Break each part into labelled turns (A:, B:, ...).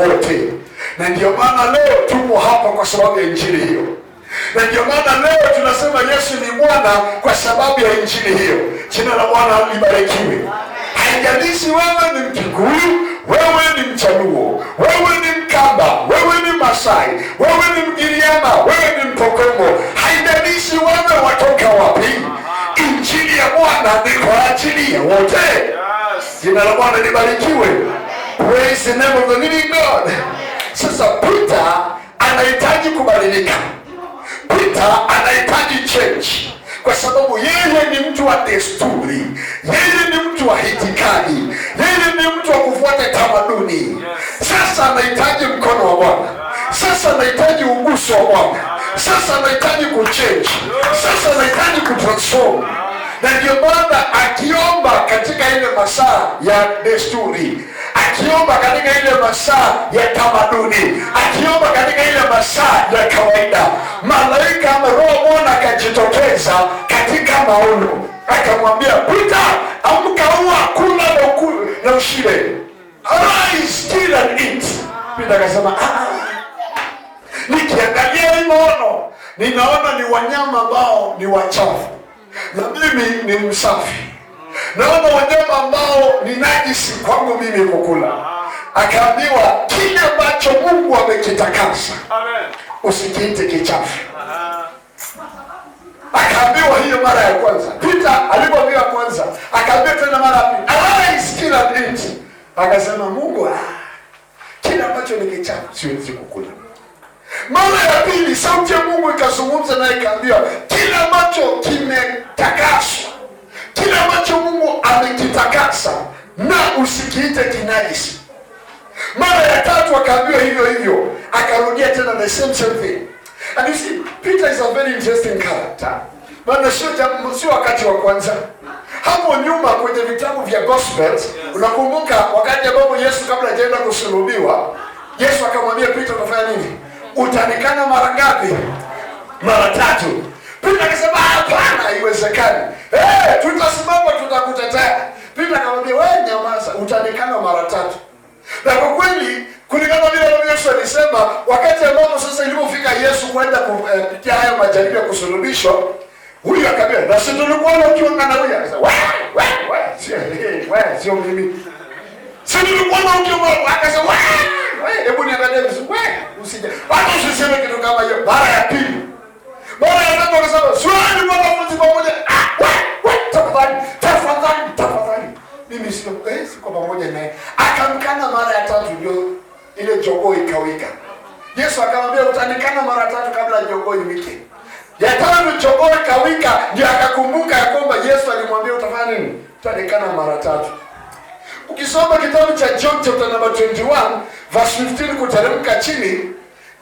A: wote. Na ndio maana leo tupo hapa kwa sababu ya injili hiyo. Na ndio maana leo tunasema Yesu ni Bwana kwa sababu ya injili hiyo. Jina la Bwana libarikiwe. Haijalishi wewe ni Mkikuyu, wewe ni Mchaluo, wewe ni Mkamba, wewe ni Masai, wewe ni Mgiriama, wewe ni Mpokomo. Haijalishi wewe watoka wapi. Injili ya Bwana ni kwa ajili ya wote. Jina la Bwana libarikiwe. Praise the name of the living God. Sasa Peter anahitaji kubadilika. Peter anahitaji change. Kwa sababu yeye ni mtu wa desturi. Yeye ni mtu wa itikadi. Yeye ni mtu wa kufuata tamaduni. Sasa anahitaji mkono wa Bwana. Sasa anahitaji uguso wa Bwana. Sasa anahitaji kuchange. Sasa anahitaji kutransform. Na ndio maana akiomba katika ile masaa ya desturi, akiomba katika ile masaa ya tamaduni, akiomba katika ile masaa ya kawaida, malaika ama Roho Bwana akajitokeza katika maono, akamwambia Peter, amka, ua, kula na ushibe. Arise, kill and eat. Peter akasema, nikiangalia hii maono, ninaona ni wanyama ambao ni wachafu, na mimi ni msafi. Naona wanyama ambao ni najisi kwangu mimi kukula. Akaambiwa kile ambacho Mungu amekitakasa, usikiite kichafu. Akaambiwa hiyo mara ya kwanza. Peter alipoambiwa kwanza, akaambiwa tena mara ya pili, arise, kill and eat. Akasema Mungu, kile ambacho ni kichafu siwezi kukula. Mara ya pili sauti ya Mungu ikazungumza naye, ikaambiwa kile ambacho kimetakaswa, kile ambacho Mungu amekitakasa, na usikiite kinajisi. Mara ya tatu akaambiwa hivyo hivyo, akarudia tena the same thing. And you see, Peter is a very interesting character. Maana sio wakati wa kwanza. Hapo nyuma kwenye vitabu vya Gospels, unakumbuka wakati ambapo Yesu kabla hajaenda kusulubiwa, Yesu akamwambia Peter, utafanya nini? Utanikana mara ngapi? Mara 3. Peter akasema hapana, haiwezekani. Tutasimama, tutakutetea. Peter akamwambia wewe nyamaza, utanikana mara 3. Na kwa kweli kulingana vile Yesu alisema, wakati ambapo sasa ilipofika Yesu kwenda kupitia haya majaribu ya kusulubishwa, huyu akamwambia, na sisi tulikuwa ukiongana huyu. Akasema wewe sio mimi. Sisi tulikuwa ukiongana. Akasema hebu niangalie vizuri. Usije. Watu usiseme kitu kama hiyo. Mara ya pili. Mara ya tatu akasema, "Swali kwa wanafunzi pamoja." Tafadhali. Mimi siko pamoja naye. Akamkana mara ya tatu, ndio ile jogoo ikawika. Yesu akamwambia utanikana mara 3 kabla jogoo iwike. Ya tatu jogoo ikawika, ndio akakumbuka ya kwamba Yesu alimwambia utafanya nini? Utanikana mara 3. Ukisoma kitabu cha John chapter number 21 verse 15 kuteremka chini,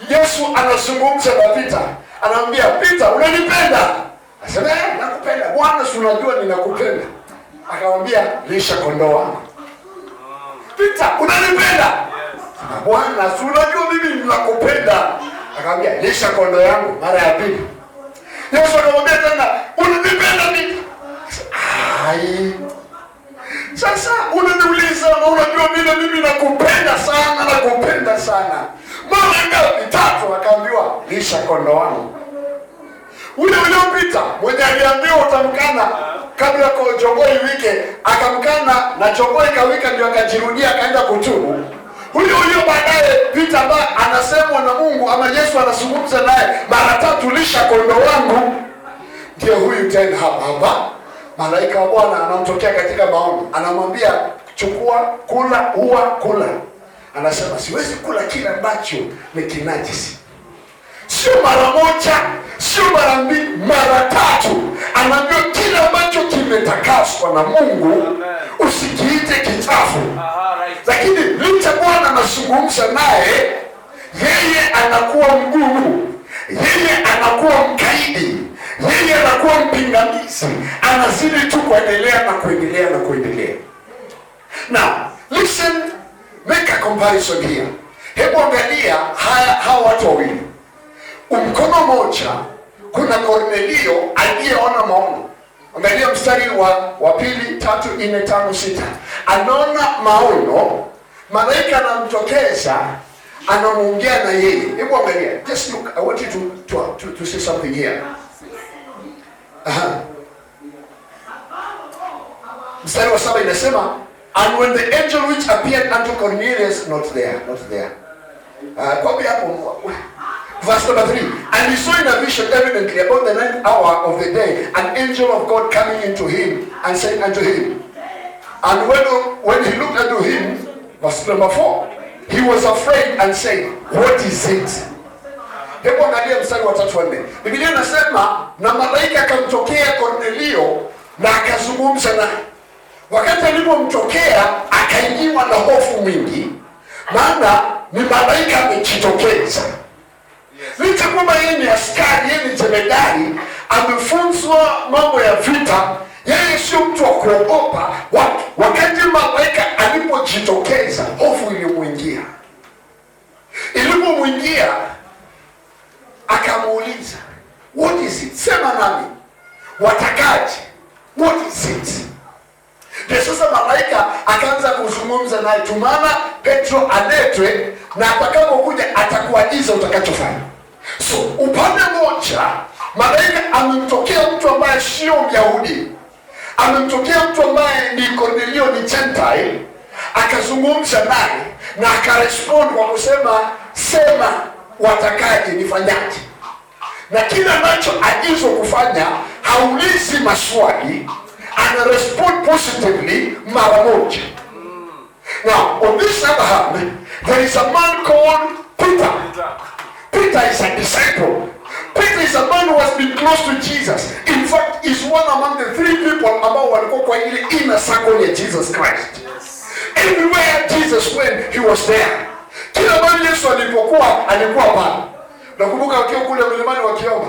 A: Yesu anazungumza na Peter. Anamwambia Peter, unanipenda? Anasema nakupenda. Bwana, si unajua ninakupenda. Akamwambia lisha kondoo wangu. Peter, unanipenda? Bwana, si unajua mimi ninakupenda. Akamwambia lisha kondoo yangu mara ya pili. Yesu akamwambia tena, unanipenda mimi? Sasa unaniuliza, unajua mimi nakupenda sana. Mara ngapi? 3. Akaambiwa lisha kondoo wangu. Ule Peter mwenye aliambiwa utamkana kabla kwa jogoo iwike, akamkana na jogoo ikawika, ndio akajirudia akaenda kutubu. Huyo baadaye Peter ambaye anasemwa na Mungu ama Yesu anazungumza naye mara 3, lisha kondoo wangu, ndio huyu tena hapa. Malaika wa Bwana anamtokea katika maono, anamwambia chukua, kula. Anasema siwezi kula kile ambacho ni kinajisi. Sio mara moja, sio mara 2, mara 3. Anaambia kile ambacho kimetakaswa na Mungu usikiite kichafu. Lakini licha Bwana anazungumza naye, yeye anakuwa mgumu, yeye anakuwa mkaidi, yeye anakuwa mpingamizi, anazidi tu kuendelea. Now, listen, make a comparison here. Hebu angalia hawa watu wawili. Mkono moja kuna Kornelio aliyeona maono. Angalia mstari wa 2, 3, 4, 5, 6. Anaona maono, malaika anamtokeza anamuongea na yeye. Hebu angalia, just look, I want you to see something here. Mstari wa 7 inasema, and when the angel which appeared unto Cornelius, not there. Copy hapo. Verse number 3. And he saw in a vision evidently about the 9th hour of the day an angel of God coming into him and saying unto him. And when he looked unto him, verse number 4, he was afraid and said, what is it? Hebu angalia mstari wa 3 wa 4. Biblia inasema na malaika akamtokea Kornelio na akazungumza naye. Wakati alipomtokea akaingiwa na hofu mingi, maana ni malaika amejitokeza. Licha kwamba yeye ni askari, yeye ni jemedari, amefunzwa mambo ya vita, yeye sio mtu wa kuogopa. Wakati malaika alipojitokeza, hofu ilimuingia. Ilipomwingia akamuuliza, what is it? Sema nami, watakaje? What is it? Ndio sasa malaika akaanza kuzungumza naye, tumana Petro aletwe na atakapokuja atakuagiza utakachofanya. So upande mmoja malaika amemtokea mtu ambaye sio Myahudi, amemtokea mtu ambaye ni Cornelio, ni Gentile, akazungumza naye na akarespond kwa kusema, sema watakaje, nifanyaje? Na kila anacho agizwa kufanya, haulizi maswali, ana respond positively mara moja. Now on this other hand, there is a man called Peter. Peter is a disciple. Peter is a man who has been close to Jesus. In fact, he's one among the 3 people ambao walikuwa kwa ile inner circle ya Jesus Christ. Everywhere Jesus went, he was there. Kila mahali Yesu alipokuwa, alikuwa pale. Nakumbuka wakiwa kule mlimani wakiomba,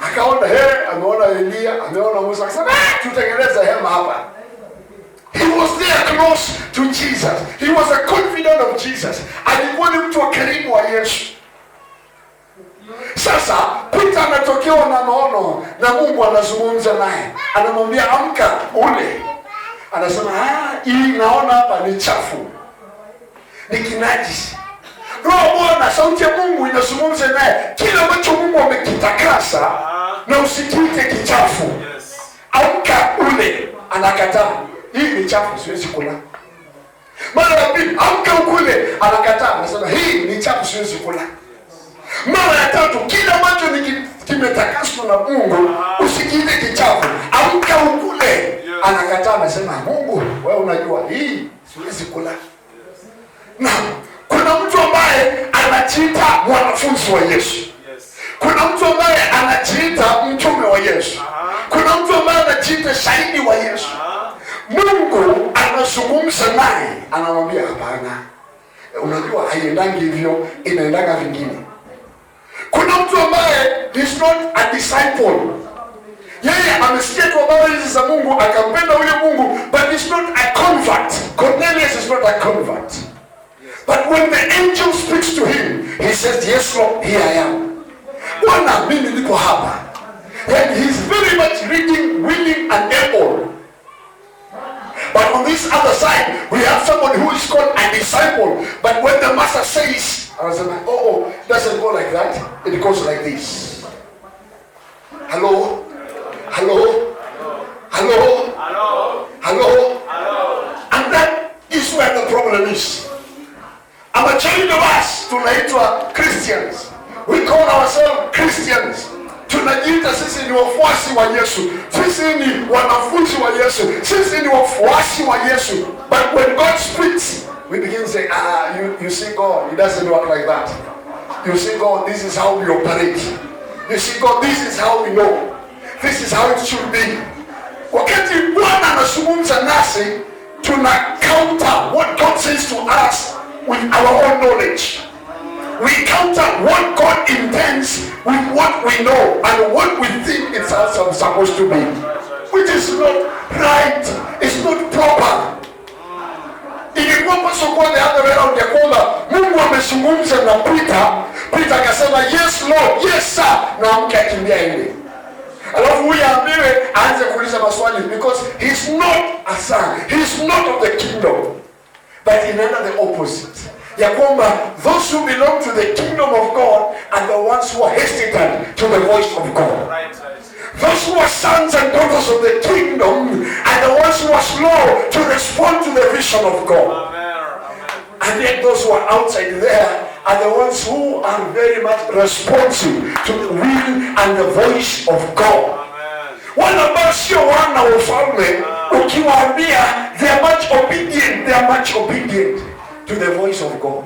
A: akaona ameona Elia, ameona Musa, akasema tutengeneze hema hapa. He was there close to Jesus. He was a confidant of Jesus. Alikuwa ni mtu wa karibu wa Yesu. Sasa Peter anatokewa na maono na Mungu anazungumza naye. Anamwambia amka ule. Anasema hii naona hapa ni chafu, ni kinajisi. Roho Bwana, sauti ya Mungu inazungumza naye, kila ambacho Mungu amekitakasa na usikite kichafu. Amka ule. Anakataa, hii ni chafu, siwezi kula. Mara ya pili, amka ukule. Anakataa, anasema hii ni chafu, siwezi kula. Mara ya tatu, kila ambacho kimetakaswa na Mungu usikite kichafu, amka ukule. Anakataa, anasema Mungu, wewe unajua hii siwezi kula. Na kuna mtu ambaye anajiita mwanafunzi wa Yesu. Kuna mtu ambaye anajiita mtume wa Yesu. Kuna mtu ambaye anajiita shahidi wa Yesu. Mungu anazungumza naye, anamwambia hapana, unajua haiendangi hivyo, inaendaga vingine. Kuna mtu ambaye is not a disciple. Yeye amesikia tu habari hizi za Mungu, akampenda yule Mungu, but is not a convert. Cornelius is not a convert. But when the angel speaks to him, he says, yes Lord, here I am. Bwana, mimi niko hapa. And he's very much ready, willing and able. But on this other side, we have somebody who is called a disciple. But when the master says, I was like, it doesn't go like that. It goes like this. Hello? Hello? Hello? Hello? Hello? Hello? And that is where the problem is. I'm a child of us, tunaitwa Christians. We call ourselves Christians. Tunajiita sisi ni wafuasi wa Yesu. Sisi ni wanafunzi wa Yesu. Sisi ni wafuasi wa Yesu. But when God speaks, we begin to say, you see God, it doesn't work like that. You see God, this is how we operate. You see God, this is how we know. This is how it should be. Wakati Bwana anazungumza nasi, tuna counter what God says to us with our own knowledge. We counter what God intends with what we know and what we think it's also supposed to be, which is not right. It's not proper. Ilikuwa paswa kuwa the other way around, ya kwamba Mungu amezungumza na Peter akasema yes Lord, yes sir, na amkakimbia ile. Alafu huyu ambiwe aanze kuuliza maswali, because he's not a son, he's not of the kingdom, but inaenda the opposite. ya kwamba those who belong to the kingdom of God are the ones who are hesitant to the voice of God. Those who are sons and daughters of the kingdom are the ones who are slow to respond to the vision of God. And yet those who are outside there are the ones who are very much responsive to the will and the voice of God. Wale ambao sio wana wa ufalme, ukiwaambia they are much obedient to the voice of God.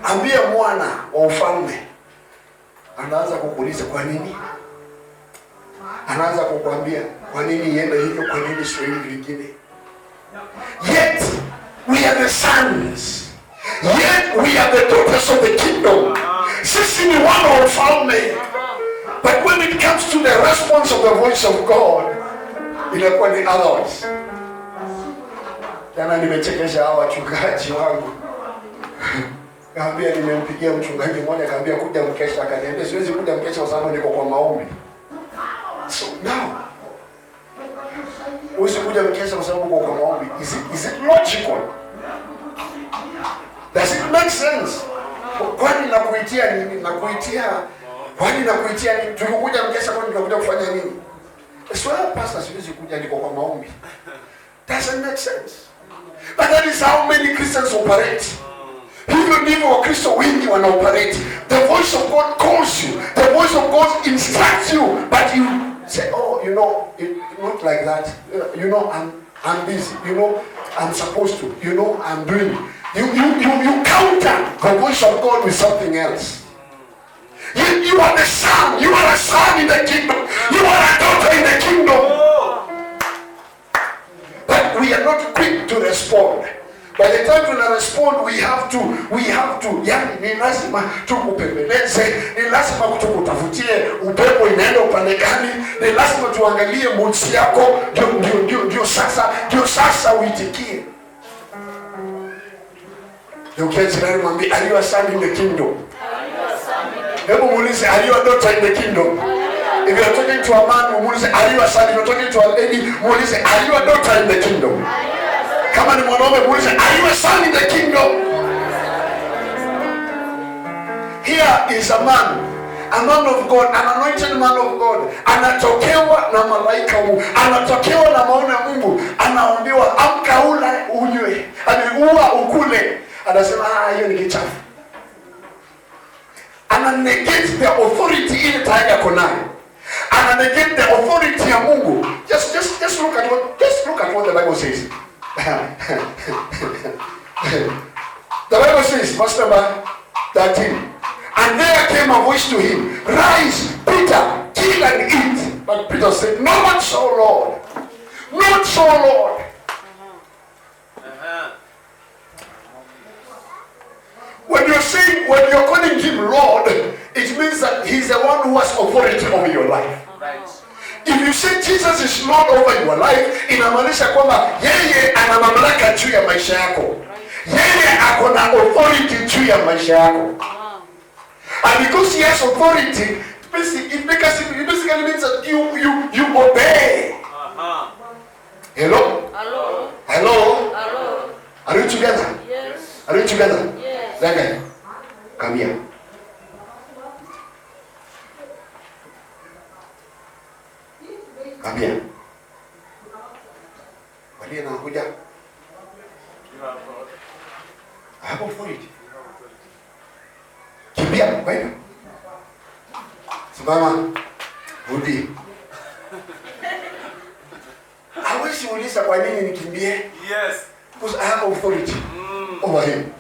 A: Ambia mwana wa ufalme, anaanza kukuuliza kwa nini? Anaanza kukuambia kwa nini iende hivyo, kwa nini sio hivi vingine. Yet we are the sons. Yet we are the daughters of the kingdom. Sisi ni wana wa ufalme. But when it comes to the response of the voice of God, inakuwa ni otherwise. Jana nimechekesha hawa wachungaji wangu. Kaambia nimempigia mchungaji mmoja, kaambia kuja mkesha, akaniambia siwezi kuja mkesha kwa sababu niko kwa maombi. So now, usikuja mkesha kwa sababu uko kwa maombi. Is it logical? Does it make sense? Kwani nakuitia nini? Kwani nakuitia nini? Tukikuja mkesha kwani tunakuja kufanya nini? Swala pastor siwezi kuja niko kwa maombi. Doesn't make sense. But that is how many Christians operate. Hivyo ndivyo Wakristo wengi wanaoperate. The voice of God calls you. The voice of God instructs you. But you say, oh, not like that. I'm busy. I'm supposed to. I'm doing. You counter the voice of God with something else. You are the son. You are a son in the kingdom. You are a daughter in the kingdom. But we are not quick to respond. By the time we respond, we have to, yani ni lazima tukupembeleze, ni lazima tukutafutie upepo inaenda upande gani, ni lazima tuangalie moods yako, ndio sasa uitikie. You can't mwambie, are you a son in the kingdom? Hebu muulize, are you a daughter in the kingdom? If you are talking to a man, muulize, are you a son? If you are talking to a lady, muulize, are you a daughter in the kingdom? Kama ni mwanaume muulize, are you a son in the kingdom? Here is a man of God, an anointed man of God. Anatokewa na malaika Mungu, anatokewa na maono ya Mungu, anaambiwa amka ula unywe, ua ukule. Anasema hiyo ni kichafu. Ana negate the authority ile tayari yako nayo. Ana negate the authority ya Mungu. Just look at what the Bible says. The Bible says, verse number 13. And there came a voice to him, rise, Peter, kill and eat. But Peter said, no, not so, Lord. Not so, Lord. When you're calling him Lord, it means that he's the one who has authority over your life. Right. If you say Jesus is Lord over your life, inamaanisha kwamba yeye ana mamlaka juu ya maisha yako. Yeye ako na authority juu ya maisha yako. And because he has authority, it basically means that you obey. Hello? Are you together? Yes. Are you together? Yes. Then come here. Come here. Waliye nakuja. I have authority. Kimbia, kwenda. Simama. Rudi. Hawezi uliza kwa nini nikimbie? Yes. Because I have authority over him.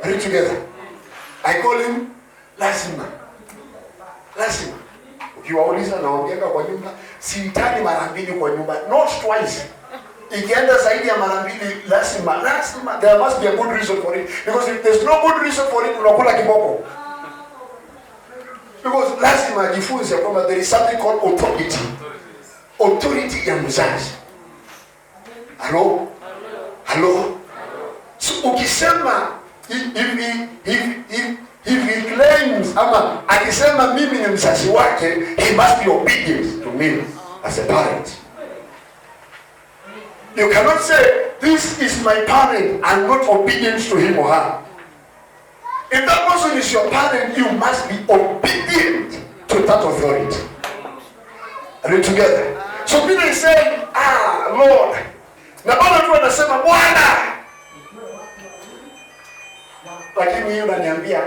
A: Are you together? I call him lazima. Ukiwauliza naongeanga kwa nyumba, sihitaji mara mbili kwa nyumba, not twice. Ikienda zaidi ya mara mbili lazima. There must be a good reason for it. Because if there's no good reason for it, unakula kiboko. Because lazima jifunze kwamba there is something called authority. Authority ya mzazi. Hello? So ukisema if he claims ama akisema mimi ni mzazi wake, he must be obedient to me as a parent. You cannot say, this is my parent, and not obedient to him or her. If that person is your parent, you must be obedient to that authority. Are we together? So Peter is saying, Lord. Na bado tu anasema Bwana. Lakini yeye ananiambia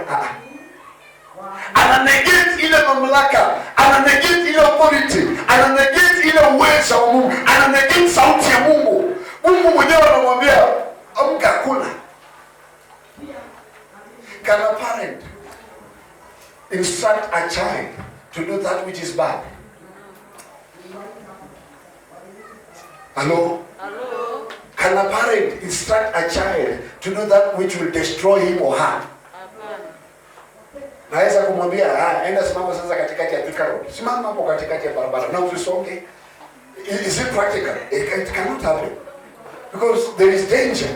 A: ananegate ile mamlaka, ananegate ile authority, ananegate ile uwezo wa Mungu, ananegate sauti ya Mungu. Mungu mwenyewe anamwambia amka kula. Can a parent instruct a child to do that which is bad? Hello?
B: Hello?
A: Can a parent instruct a child to do that which will destroy him or her? Naweza kumwambia enda simama sasa katikati ya Thika Road. Simama hapo katikati ya barabara na usisonge. Is it practical? It cannot happen. Because there is danger.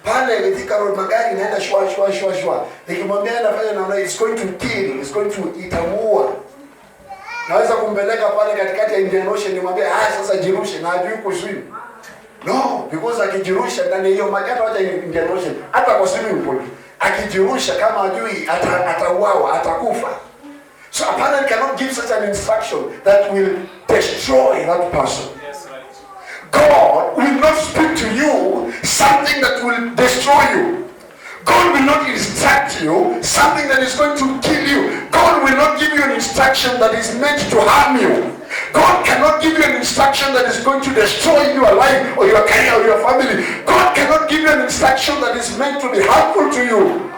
A: Pale Thika Road magari inaenda shwa. Nikimwambia anafanya namna, it's going to kill, it's going to itamuua. Naweza kumpeleka pale katikati ya Indian Ocean nimwambia sasa jirushe na hajui kuswim. No, because akijirusha ndani hiyo maji hata wacha Indian Ocean, hata kwa swimming pool. Akijirusha kama hajui atauawa, atakufa. So a parent cannot give such an instruction that will destroy that person.
B: Yes, right.
A: God will not speak to you something that will destroy you. God will not instruct you something that is going to kill you. God will not give you an instruction that is meant to harm you. God cannot give you an instruction that is going to destroy your life or your career or your family. God cannot give you an instruction that is meant to be harmful to you.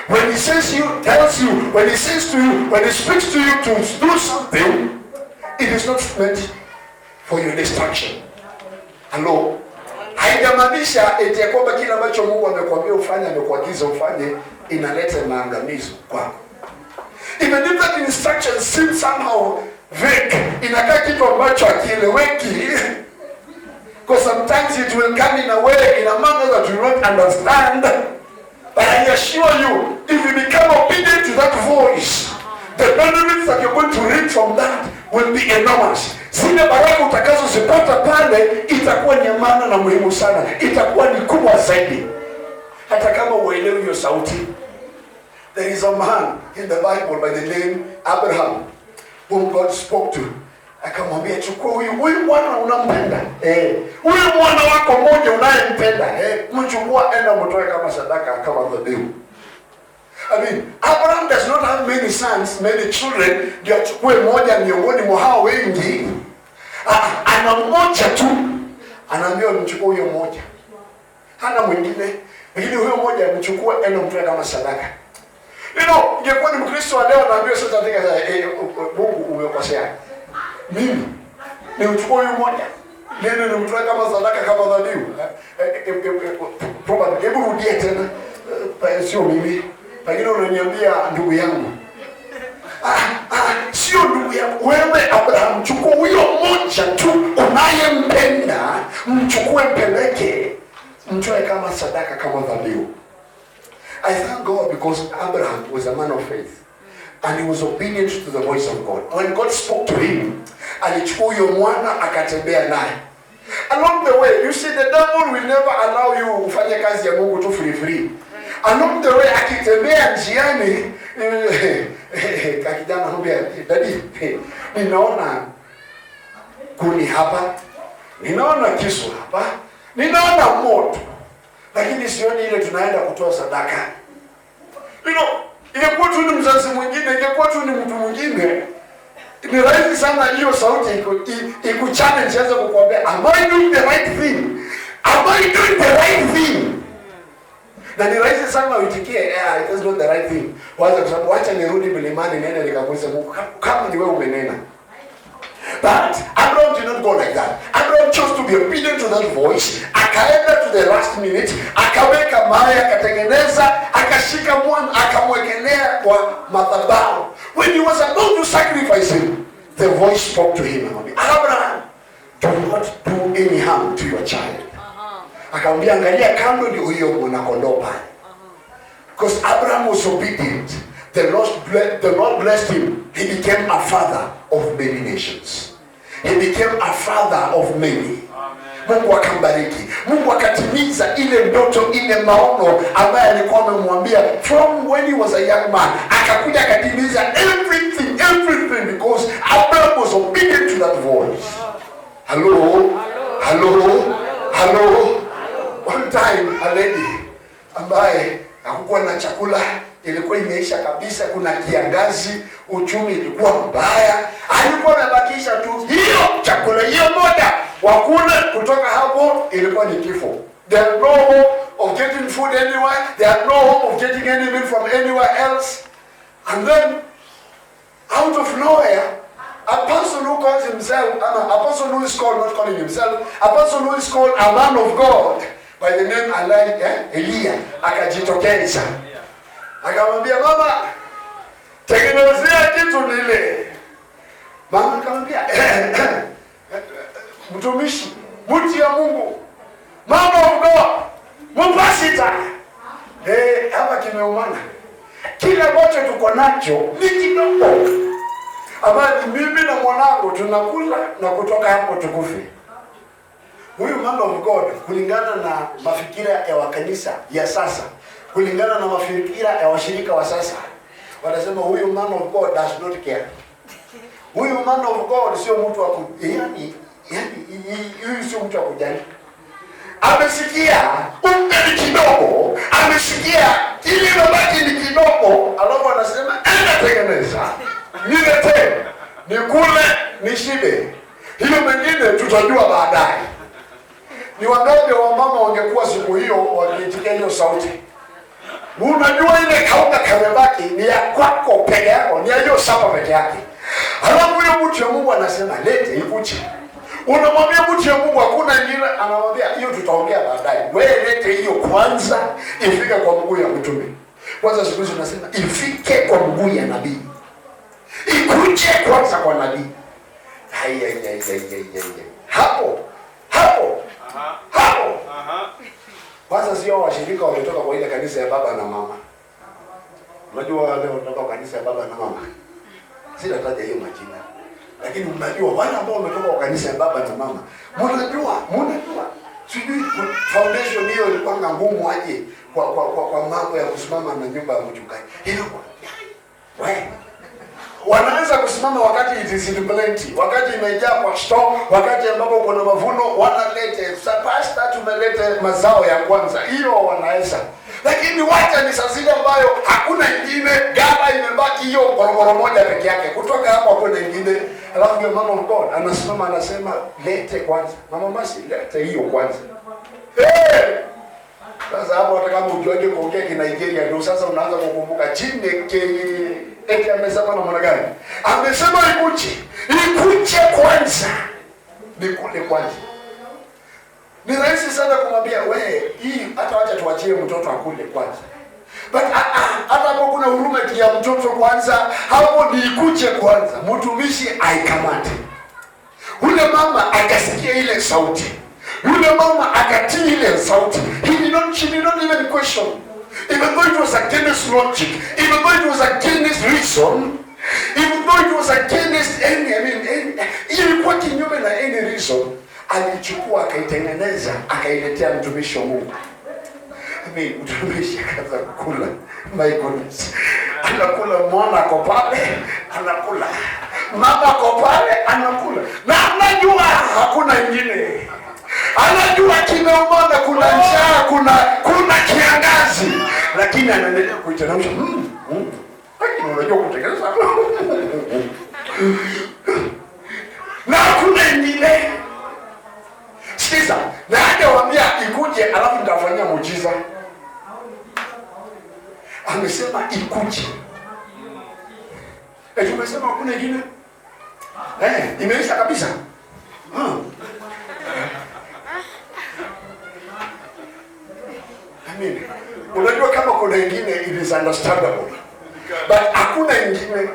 A: When he says you, tells you, when he says to you, when he speaks to you to do something, it is not meant for your destruction. Hello? Haijamaanisha eti kwamba kila ambacho Mungu amekwambia ufanye, amekuagiza ufanye, inaleta maangamizo kwako. Even if that instruction seems somehow vague, inakaa kitu ambacho hakieleweki. Because sometimes it will come in a way, in a manner that you don't understand. But I assure you, if you become obedient to that voice, the benefits that you're going to reap from that will be enormous. Zile baraka utakazozipata pale itakuwa ni maana na muhimu sana. Itakuwa ni kubwa zaidi. Hata kama uelewi hiyo sauti. There is a man in the Bible by the name Abraham whom God spoke to. Akamwambia chukua huyu mwana unampenda. Huyu mwana wako mmoja unayempenda. Mchukua enda mtoe kama sadaka kama dhabihu. I mean, Abraham does not have many sons, many children. Ndio achukue mmoja miongoni mwa hao wengi. Ana mmoja tu. Anaambiwa mchukue huyo mmoja. Hana mwingine. Lakini huyo mmoja mchukue enda mtoe kama sadaka. You know, ingekuwa ni Mkristo wa leo anaambiwa sasa Mungu umekosea. Mimi ni mchukue huyo mmoja. Neno ni mtoe kama sadaka kama dhabihu. Probably hebu rudie tena. Sio mimi. Lakini unaniambia ndugu yangu. Sio ndugu yangu. Wewe Abraham, chukua huyo mmoja tu unayempenda, mchukue mpeleke, mtoe kama sadaka kama dhabihu. I thank God because Abraham was a man of faith and he was obedient to the voice of God. When God spoke to him, alichukua huyo mwana akatembea naye. Along the way, you see the devil will never allow you ufanye kazi ya Mungu tu free. Along the way, akitembea njiani, kakijana anambia, "Daddy, ninaona kuni hapa, ninaona kisu hapa, ninaona moto, lakini sioni ile tunaenda kutoa sadaka." You know, ingekuwa tu ni mzazi mwingine, ingekuwa tu ni mtu mwingine, ni rahisi sana hiyo sauti ikuchallenge anza kukuambia, "Am I doing the right thing? Am I doing the right thing?" Na ni rahisi sana uitikie, "It is not the right thing." Wacha kwa sababu acha nirudi milimani niende nikamuulize Mungu kama ni wewe umenena. But Abraham did not go like that. Abraham chose to be obedient to that voice. Akaenda to the last minute, akaweka mawe, akatengeneza, akashika mwana, akamwekelea kwa madhabahu. When he was about to sacrifice him, the voice spoke to him. Abraham, do not do any harm to your child. Akamwambia angalia kando ndio huyo mwanakondoo pale. Because Abraham was obedient. The Lord blessed him. He became a father of many nations. He became a father of many. Amen. Mungu akambariki. Mungu akatimiza ile ndoto, ile maono ambaye alikuwa amemwambia from when he was a young man. Akakuja akatimiza everything because Abraham was obedient to that voice. Hello. One time a lady ambaye hakukuwa na chakula, ilikuwa imeisha kabisa, kuna kiangazi, uchumi ilikuwa mbaya, alikuwa amebakisha tu hiyo chakula hiyo moja wakule. Kutoka hapo ilikuwa ni kifo. There are no hope of getting food anywhere. There are no hope of getting any meal from anywhere else. And then out of nowhere, a person who calls himself, a person who is called, not calling himself, a person who is called a man of God by the name Elia, akajitokeza. Akamwambia, mama, tengenezea kitu nile. Mama akamwambia, mtumishi, mti ya Mungu, man of God, mpasita. Hapa kimeumana. Kile ambacho tuko nacho ni kidogo. Ambaye mimi na mwanangu tunakula na kutoka hapo tukufe. Huyu man of God, kulingana na mafikira ya wakanisa ya sasa, kulingana na mafikira ya washirika wa sasa, wanasema huyu man of God does not care. Huyu man of God sio mtu wa yani huyu sio mtu wa kujali. Amesikia umbe kidogo, amesikia ile mabaki ni kidogo, alafu anasema enda tengeneza. Nilete, nikule, nishibe. Hiyo mengine tutajua baadaye. Ni wangapi wa mama wangekuwa siku hiyo wakiitikia hiyo sauti? Unajua ile kaunga kamebaki ni ya kwako peke yako, ni ya hiyo sapa peke yake. Alafu huyo mtu ya Mungu anasema lete ikuche. Unamwambia mtu ya Mungu hakuna ingine, anamwambia hiyo tutaongea baadaye. Wewe lete hiyo kwanza ifike kwa mguu ya mtume. Kwanza siku hizo tunasema ifike kwa mguu ya nabii. Ikuje kwanza kwa nabii. Hapo. Kwanza sio washirika wametoka kwa ile kanisa ya baba na mama. Unajua wale wanatoka kwa kanisa ya baba na mama. Sitataja hiyo majina. Lakini mnajua wale ambao wametoka kwa kanisa ya baba na mama. Mnajua. Sijui foundation hiyo ilikuwa ngumu aje kwa mambo ya kusimama na nyumba ya mchungaji. Ilikuwa. Wanaweza kusimama wakati it is in plenty, wakati imejaa kwa store, wakati ambapo kuna mavuno wanalete pasta, tumelete mazao ya kwanza, hiyo wanaweza. Lakini wacha ni sasa ambayo hakuna ingine, gala imebaki hiyo korokoro moja peke yake, kutoka hapo hakuna ingine. Alafu ndio mama of God anasimama anasema lete kwanza. Mama basi lete hiyo kwanza. Sasa hapo hata kama ujuaje kuongea Nigeria ndio sasa unaanza kukumbuka Chineke. Eti amesema na mwana gani? Amesema ikuche kwanza. Nikule kwanza. Ni rahisi sana kumwambia wewe hii hata wacha tuachie mtoto akule kwanza. But hata hapo kuna huruma ya mtoto kwanza, hapo ni ikuche kwanza. Mtumishi aikamate. Yule mama akasikia ile sauti. Yule mama akatii ile sauti. She did not even question. Even though it was against logic, even though it was against reason, even though it was against ilikuwa kinyume na any reason, alichukua akaitengeneza, akailetea mtumishi wa Mungu. Mtumishi akaanza kula. My goodness. Anakula, mwana ako pale, anakula. Mama ako pale, anakula. Na anajua hakuna ingine. Anajua kimeumana, kuna njaa, kuna kiangazi, lakini anaendelea kuiteremsha. Lakini unajua kutengeneza. Na kuna ingine. Sikiza, na hajawambia ikuje alafu nitafanyia muujiza. Amesema ikuje. Tumesema kuna ingine. Imeisha kabisa. Unajua kama kuna ingine it is understandable. But hakuna ingine.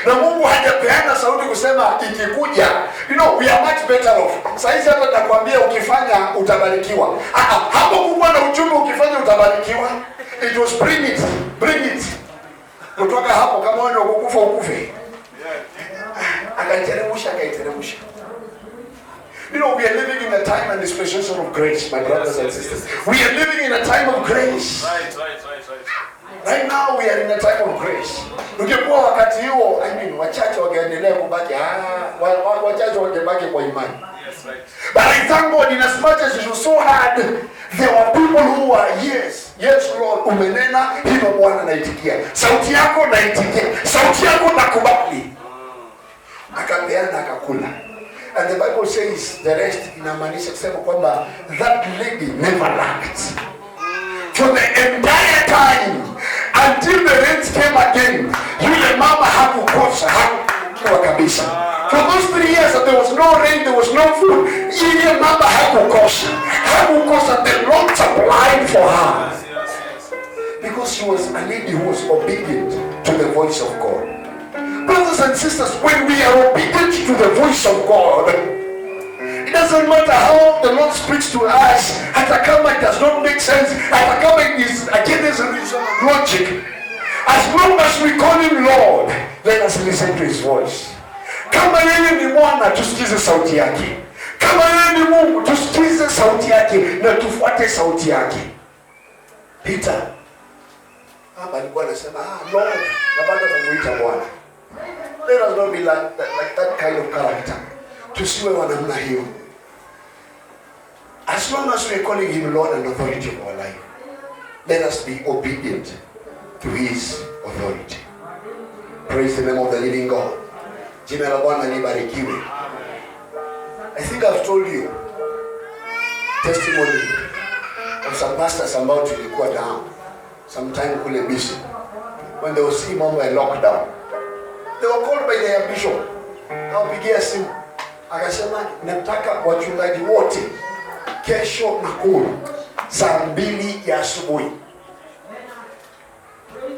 A: Na Mungu hajapeana sauti kusema ikikuja, we are much better off. Saizi hata nakwambia ukifanya utabarikiwa. Hapo kubwa na uchumi ukifanya utabarikiwa. It was bring it. Kutoka hapo kama wewe ukufe. Akaiteremsha. You know, we are living in a time and dispensation of grace, my brothers and sisters. We are living in a time of grace. Right now we are in a time of grace. Ungekuwa wakati huo, wachache wangeendelea kubaki, wachache wangebaki kwa imani. But I thank God, in as much as it was so hard, there were people who were, yes Lord, umenena hivyo Bwana naitikia. Sauti yako naitikia. Sauti yako nakubali. Akapeana akakula. And the Bible says the rest inamaanisha kusema kwamba that lady never lacked. For the entire time until the rains came again, yule mama hakukosa, hakuwa kabisa. For those 3 years that there was no rain, there was no food, yule mama hakukosa. The Lord supplied for her. Because she was a lady who was obedient to the voice of God. Brothers and sisters, when we are obedient to the voice of God, it doesn't matter how the Lord speaks to us, hata kama it does not make sense, hata kama it is against reason and logic. As long as we call him Lord, let us listen to his voice. Kama yeye ni Bwana, tusikize sauti yake. Kama yeye ni Mungu, tusikize sauti yake na tufuate sauti yake. Peter hapa alikuwa anasema, Lord, na bado tumuita Bwana. Let us not be like that kind of character. Tusiwe wa namna hiyo. As long as we are calling him Lord and authority of our life, let us be obedient to his authority. Praise the name of the living God. Jina la Bwana libarikiwe. I think I've told you testimony of some pastors ambao tulikuwa down sometime kule Bishop when they were seeing mambo ya lockdown. They were called by their bishop. Akapigia simu akasema, nataka wachungaji wote kesho Nakuru saa 2 ya asubuhi.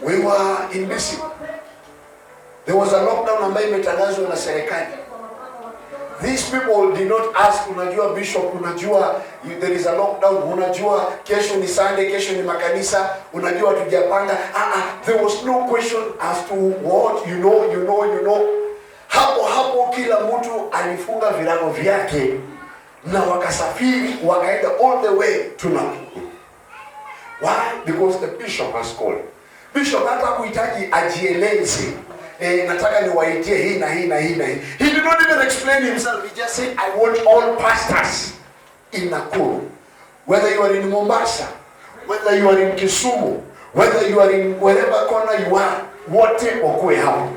A: We were in Bishop. There was a lockdown ambayo imetangazwa na serikali. These people did not ask, unajua bishop, unajua there is a lockdown, unajua kesho ni Sunday, kesho ni makanisa, unajua tujapanga. There was no question as to what you know. Hapo kila mtu alifunga virago vyake na wakasafiri wakaenda all the way to Nakuru. Why? Because the bishop has called. Bishop hata kuhitaji ajieleze. Nataka niwaitie hii na hii. He did not even explain himself. He just said, I want all pastors in Nakuru. Whether you are in Mombasa, whether you are in Kisumu, whether you are in wherever corner you are, wote wakue hapo.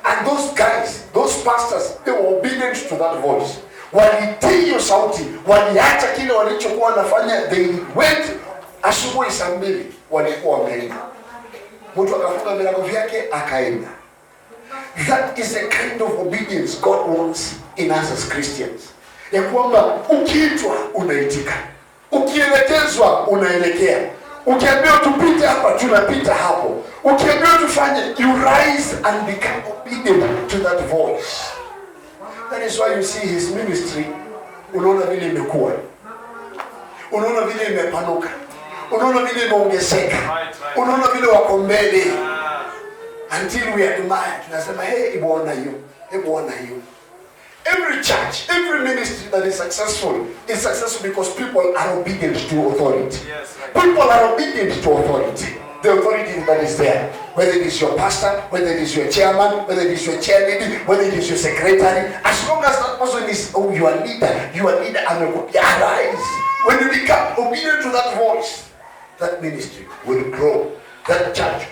A: And those guys, those pastors, they were obedient to that voice. Walitii hiyo sauti, waliacha kile walichokuwa wanafanya, they went asubuhi saa 2 walikuwa wameenda. Mtu akafunga virago vyake akaenda. That is the kind of obedience God wants in us as Christians. Ya kwamba ukiitwa unaitika, ukielekezwa unaelekea, ukiambiwa tupite hapa tunapita hapo, ukiambiwa tufanye, you rise and become obedient to that voice. That is why you see his ministry, unaona vile imekuwa, unaona vile imepanuka, unaona vile imeongezeka, unaona vile wako mbele. Until we admire, tunasema Bwana hiyo. Every church, every ministry that is successful because people are obedient to authority. People are obedient to authority. The authority that is there, whether it is your pastor, whether it is your chairman, whether it is your chairlady, whether it is your secretary, as long as that person is your leader and arise. When you become obedient to that voice, that ministry will grow. That church